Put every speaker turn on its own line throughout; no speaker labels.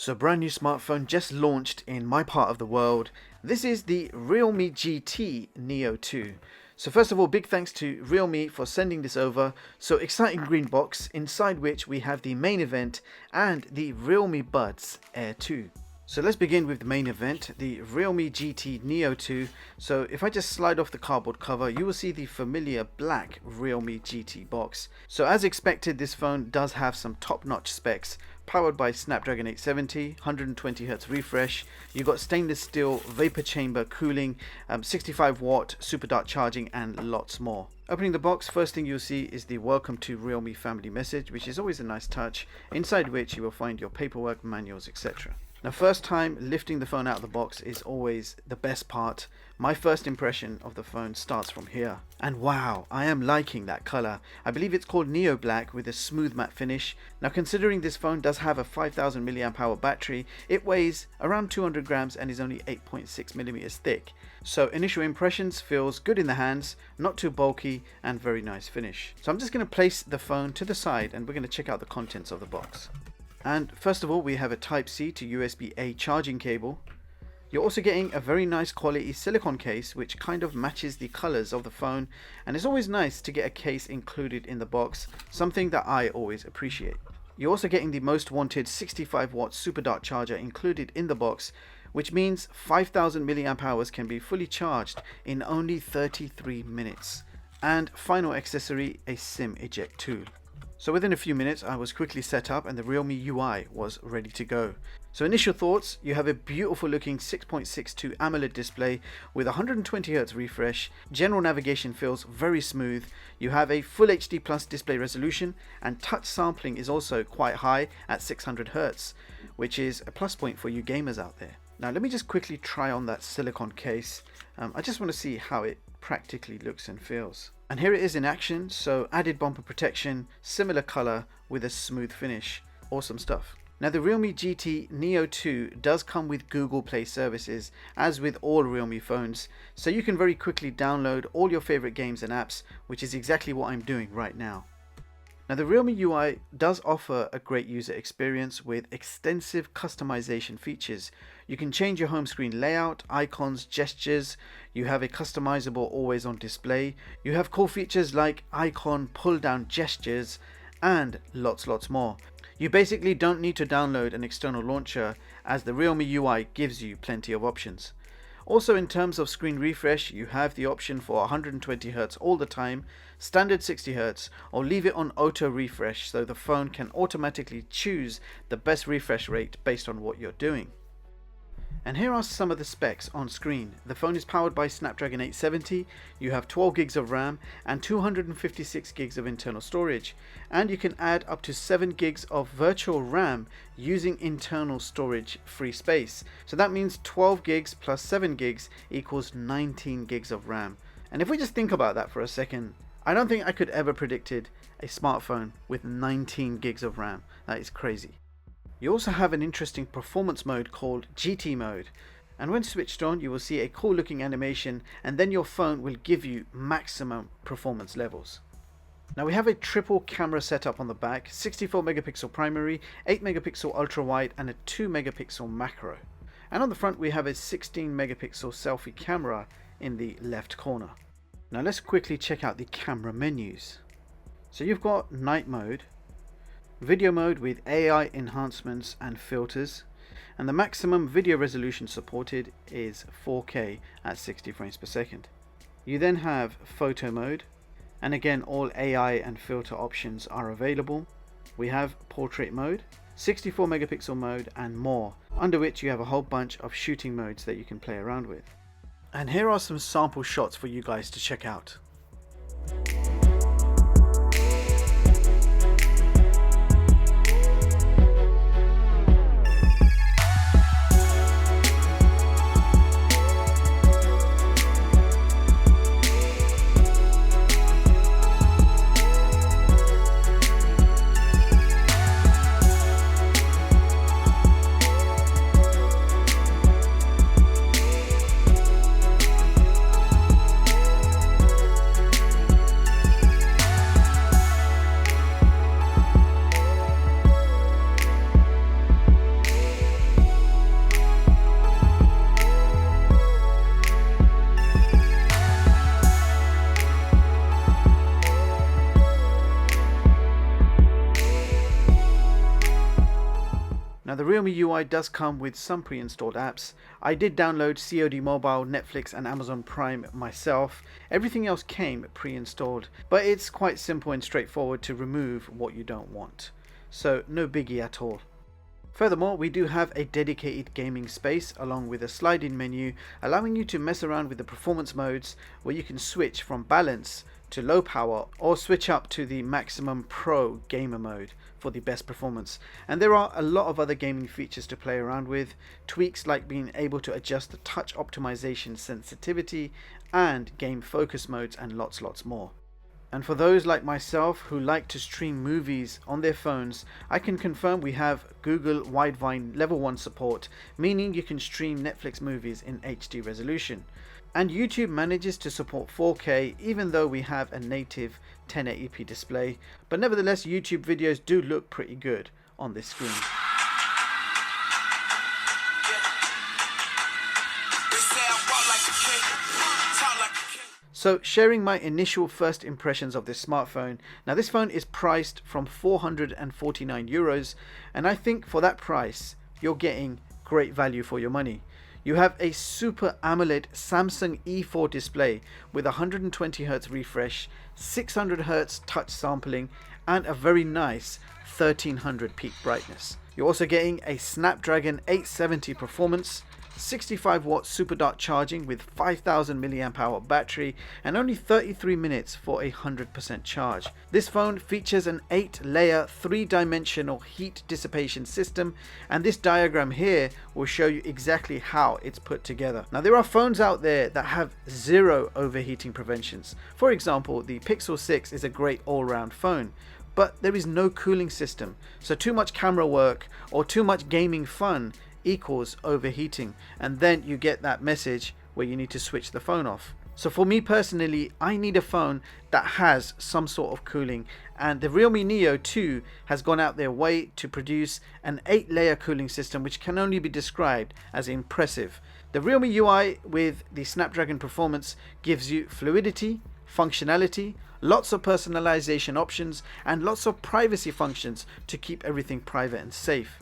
So brand new smartphone just launched in my part of the world. This is the Realme GT NEO 2. So first of all, big thanks to Realme for sending this over. So exciting green box, inside which we have the main event and the Realme Buds Air 2. So let's begin with the main event, the Realme GT NEO 2. So if I just slide off the cardboard cover, you will see the familiar black Realme GT box. So as expected, this phone does have some top-notch specs, powered by Snapdragon 870, 120Hz refresh. You've got stainless steel vapor chamber cooling, 65 watt super dark charging, and lots more. Opening the box, first thing you'll see is the welcome to Realme family message, which is always a nice touch, inside which you will find your paperwork, manuals, etc. Now, first time lifting the phone out of the box is always the best part. My first impression of the phone starts from here. And wow, I am liking that color. I believe it's called Neo Black with a smooth matte finish. Now, considering this phone does have a 5000 mAh battery, it weighs around 200 grams and is only 8.6 millimeters thick. So initial impressions, feels good in the hands, not too bulky, and very nice finish. So I'm just going to place the phone to the side and we're going to check out the contents of the box. And first of all, we have a Type-C to USB-A charging cable. You're also getting a very nice quality silicone case, which kind of matches the colors of the phone, and it's always nice to get a case included in the box, something that I always appreciate. You're also getting the most wanted 65 watt super dark charger included in the box, which means 5000 mAh can be fully charged in only 33 minutes. And final accessory, a SIM eject tool. So within a few minutes I was quickly set up and the Realme UI was ready to go. So initial thoughts, you have a beautiful looking 6.62 AMOLED display with 120Hz refresh, general navigation feels very smooth, you have a full HD plus display resolution, and touch sampling is also quite high at 600Hz, which is a plus point for you gamers out there. Now let me just quickly try on that silicone case. I just want to see how it practically looks and feels. And here it is in action, so added bumper protection, similar color with a smooth finish. Awesome stuff. Now the Realme GT NEO 2 does come with Google Play services, as with all Realme phones, so you can very quickly download all your favorite games and apps, which is exactly what I'm doing right now. Now the Realme UI does offer a great user experience with extensive customization features. You can change your home screen layout, icons, gestures, you have a customizable always on display, you have cool features like icon pull down gestures, and lots more. You basically don't need to download an external launcher, as the Realme UI gives you plenty of options. Also, in terms of screen refresh, you have the option for 120Hz all the time, standard 60Hz, or leave it on auto refresh so the phone can automatically choose the best refresh rate based on what you're doing. And here are some of the specs on screen. The phone is powered by Snapdragon 870, you have 12 gigs of RAM and 256 gigs of internal storage, and you can add up to 7 gigs of virtual RAM using internal storage free space. So that means 12 gigs plus 7 gigs equals 19 gigs of RAM. And if we just think about that for a second, I don't think I could ever predicted a smartphone with 19 gigs of RAM. That is crazy. You also have an interesting performance mode called GT mode, and when switched on you will see a cool looking animation, and then your phone will give you maximum performance levels. Now we have a triple camera setup on the back, 64 megapixel primary, 8 megapixel ultra wide, and a 2 megapixel macro. And on the front we have a 16 megapixel selfie camera in the left corner. Now let's quickly check out the camera menus. So you've got night mode, video mode with AI enhancements and filters, and the maximum video resolution supported is 4K at 60 frames per second. You then have photo mode, and again all AI and filter options are available. We have portrait mode, 64 megapixel mode, and more, under which you have a whole bunch of shooting modes that you can play around with. And here are some sample shots for you guys to check out. Now the Realme UI does come with some pre-installed apps. I did download COD Mobile, Netflix and Amazon Prime myself. Everything else came pre-installed, but it's quite simple and straightforward to remove what you don't want. So no biggie at all. Furthermore, we do have a dedicated gaming space along with a slide-in menu allowing you to mess around with the performance modes, where you can switch from balance to low power or switch up to the maximum pro gamer mode for the best performance. And there are a lot of other gaming features to play around with, tweaks like being able to adjust the touch optimization sensitivity and game focus modes, and lots more. And for those like myself who like to stream movies on their phones, I can confirm we have Google Widevine Level 1 support, meaning you can stream Netflix movies in HD resolution. And YouTube manages to support 4K even though we have a native 1080p display, but nevertheless YouTube videos do look pretty good on this screen. So sharing my initial first impressions of this smartphone. Now this phone is priced from 449 euros, and I think for that price you're getting great value for your money. You have a super AMOLED Samsung E4 display with 120Hz refresh, 600Hz touch sampling and a very nice 1300 peak brightness. You're also getting a Snapdragon 870 performance, 65 watt super dark charging with 5000 mAh battery and only 33 minutes for a 100% charge. This phone features an 8-layer 3-dimensional heat dissipation system, and this diagram here will show you exactly how it's put together. Now there are phones out there that have zero overheating preventions. For example, the Pixel 6 is a great all-round phone, but there is no cooling system, so too much camera work or too much gaming fun equals overheating, and then you get that message where you need to switch the phone off. So for me personally, I need a phone that has some sort of cooling, and the Realme Neo 2 has gone out their way to produce an 8-layer cooling system which can only be described as impressive. The Realme UI with the Snapdragon performance gives you fluidity, functionality, lots of personalization options and lots of privacy functions to keep everything private and safe.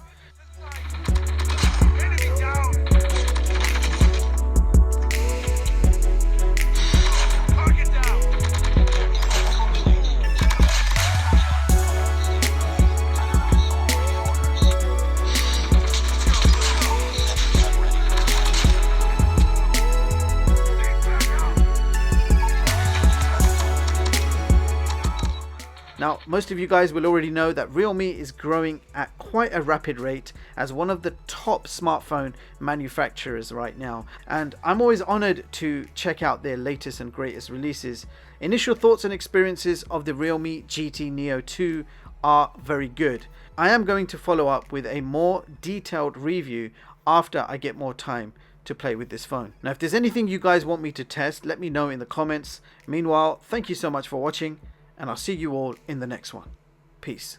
Now, most of you guys will already know that Realme is growing at quite a rapid rate as one of the top smartphone manufacturers right now, and I'm always honored to check out their latest and greatest releases. Initial thoughts and experiences of the Realme GT NEO 2 are very good. I am going to follow up with a more detailed review after I get more time to play with this phone. Now, if there's anything you guys want me to test, let me know in the comments. Meanwhile, thank you so much for watching, and I'll see you all in the next one. Peace.